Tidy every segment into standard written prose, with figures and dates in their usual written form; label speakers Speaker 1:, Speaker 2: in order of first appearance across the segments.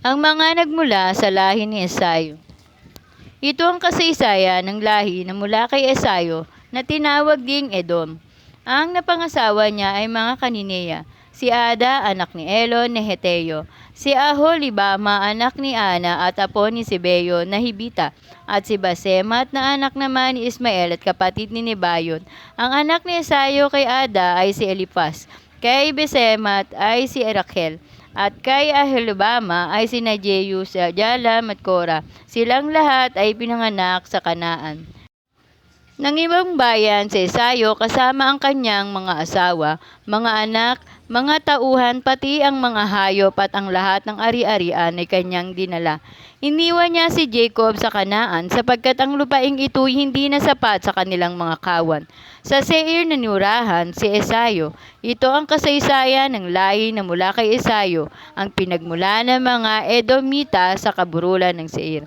Speaker 1: Ang mga nagmula sa lahi ni Esayo. Ito ang kasaysayan ng lahi na mula kay Esayo na tinawag ding Edom. Ang napangasawa niya ay mga Kanineya, si Ada anak ni Elon na Heteo, si Aholibama anak ni Ana at apo ni Sibeo na Hibita, at si Basemat na anak naman ni Ismael at kapatid ni Nebayon. Ang anak ni Esayo kay Ada ay si Elifaz, kay Basemat ay si Rachel, at kay Aholibama ay sina Jeus, Jalam at Kora. Silang lahat ay pinanganak sa Kanaan. Nang ibang bayan si Esayo kasama ang kanyang mga asawa, mga anak, mga tauhan, pati ang mga hayop at ang lahat ng ari-arian ay kanyang dinala. Iniwan niya si Jacob sa Kanaan sapagkat ang lupaing ito'y hindi na sapat sa kanilang mga kawan. Sa Seir nanirahan si Esayo. Ito ang kasaysayan ng lahi na mula kay Esayo, ang pinagmula ng mga Edomita sa kaburulan ng Seir.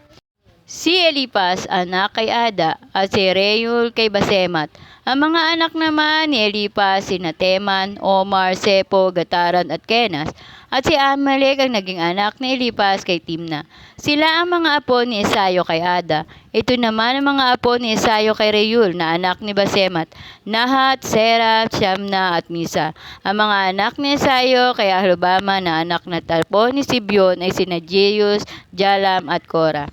Speaker 1: Si Elifaz anak kay Ada at si Reuel kay Basemat. Ang mga anak naman ni Elifaz sina Teman, Omar, Sepo, Gataran at Kenas, at si Amalek ang naging anak ni Elifaz kay Timna. Sila ang mga apo ni Esayo kay Ada. Ito naman ang mga apo ni Esayo kay Reuel na anak ni Basemat, Nahat, Serah, Shamna at Misa. Ang mga anak ni Esayo kay Aholibama na anak na apo ni Sibeon ay sina Jeus, Jalam at Kora.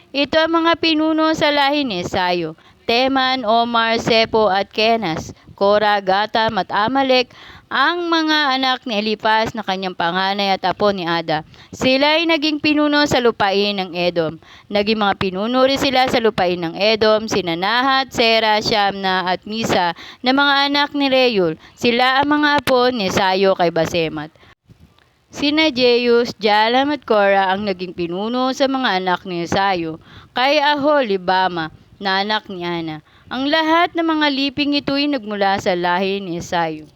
Speaker 1: Ito ang mga pinuno sa lahi ni Esayo: Teman, Omar, Sepo at Kenas, Kora, Gatam at Amalek, ang mga anak ni Elifaz na kanyang panganay at apo ni Ada. Sila ay naging pinuno sa lupain ng Edom. Naging mga pinuno rin sila sa lupain ng Edom, sina Nahat, Serah, Shamna at Misa na mga anak ni Reuel. Sila ang mga apo ni Esayo kay Basemat. Sina Jeus, Jalam at Kora ang naging pinuno sa mga anak ni Esayo, kay Aholibama na anak ni Ana. Ang lahat ng mga liping ito'y nagmula sa lahi ni Esayo.